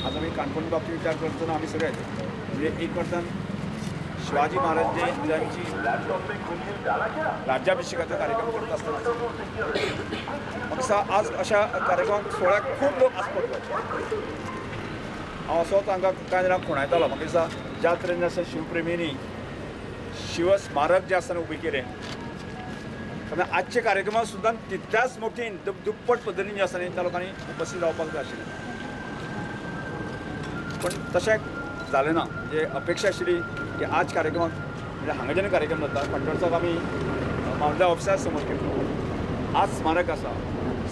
आज आम्ही काणकोण बाबतीत विचार करतना आम्ही सगळे म्हणजे एक वरदान शिवाजी महाराज यांची राज्याभिषेकाचा कार्यक्रम करत असताना म्हाका आज अशा कार्यक्रमाक सोहळ्याक खूब लोक आसपाक हांव असो तांकां कांय जाणांक खुणायतालो म्हाका दिसता ज्या तरेन अशें शिवप्रेमींनी शिव स्मारक जें आसा उबें केलें तेन्ना आजचे कार्यक्रमाक सुद्दां तितल्याच मोठीन दुप्पट पद्दतीन जें आसा न्ही त्या लोकांनी उपस्थित रावपाक जाय आशिल्लें पण तशें जालें ना म्हणजे अपेक्षा आशिल्ली की आज कार्यक्रमाक म्हणजे हांगा जेन्ना कार्यक्रम जाता कंट्रोलसाक आमी म्हापसा ऑफिसा समोर केलो आज स्मारक आसा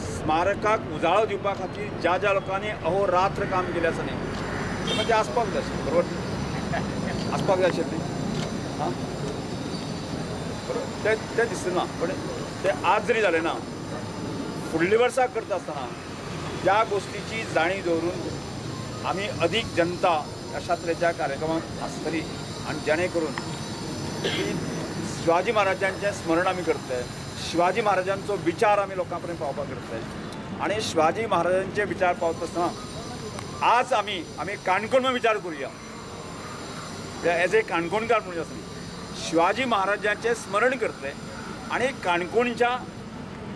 स्मारकाक उजाळो दिवपा खातीर ज्या ज्या लोकांनी अहोरात्र काम केलें आसा न्ही तें आसपाक जाय आशिल्लें बरोबर आसपाक जाय आशिल्लें हां तें दिसना पण तें आज जरी जालें ना फुडल्या वर्सा करता आसतना ज्या गोष्टीची जाणीव दवरून आमी अदीक जनता अशा तरेच्या कार्यक्रमांत आसतली आनी जेणे करून शिवाजी महाराजांचें स्मरण आमी करतले शिवाजी महाराजांचो विचार आमी लोकां पर्यंत पावपाक करतले आनी शिवाजी महाराजांचे विचार पावता आसतना आज आमी काणकोण विचार करुया एज ए काणकोणकार म्हणून आसा शिवाजी महाराजांचें स्मरण करतले आनी काणकोणच्या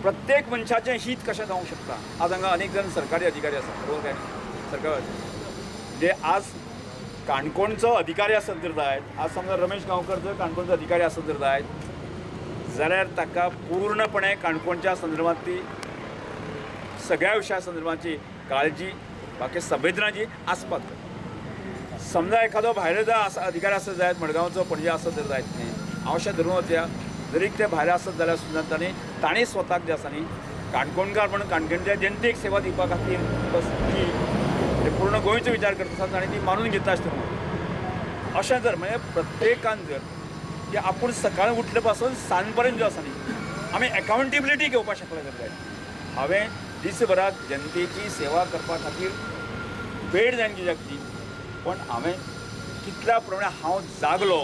प्रत्येक मनशाचें हीत कशें जावंक शकता आज हांगा अनेक जण सरकारी अधिकारी आसा बरोबर काय सरकार जे आज काणकोणचो अधिकारी आसत जर जायत आज समजा रमेश गांवकर जर काणकोणचो अधिकारी आसत जर जायत जाल्यार ताका पूर्णपणे काणकोणच्या संदर्भांतली सगळ्या विशया संदर्भांची काळजी बाकी संवेदनाची आसपाक जाय समजा एखादो भायलो जर अधिकारी आसत जायत मडगांवचो पणजे आसत जर जायत न्ही हांव अशें धरून वचया जरी ते भायर आसत जाल्यार सुद्दां तांणी स्वताक जे आसा न्ही काणकोणकार म्हणून काणकोणच्या जनतेक सेवा दिवपा खातीर ती पूर्ण गोंयचो विचार करता आसता ताणें ती मानून घेता आसतना अशें जर म्हणजे प्रत्येकान जर की आपूण सकाळीं उठले पासून सांज पर्यंत जो आसा न्ही आमी एकावंटेबिलिटी घेवपाक शकले जाल्यार हांवें दिसभराक जनतेची सेवा करपा खातीर वेळ जायन कित्याक पण हांवें कितल्या प्रमाणे हांव जागलो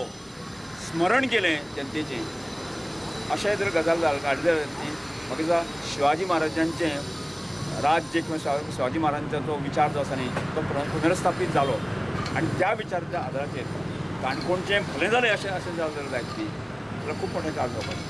स्मरण केलें जनतेचें अशें जर गजाल काडले म्हाका दिसता शिवाजी महाराजांचें राज्य किंवा शिवाजी महाराजांचो जो विचार जो आसा न्ही तो पुनर्स्थापीत जालो आनी त्या विचाराच्या आदाराचेर काणकोणचें भलें जालें अशें जालें जाल्यार जायत न्ही जाल्यार खूब मोठें काम जावपाचें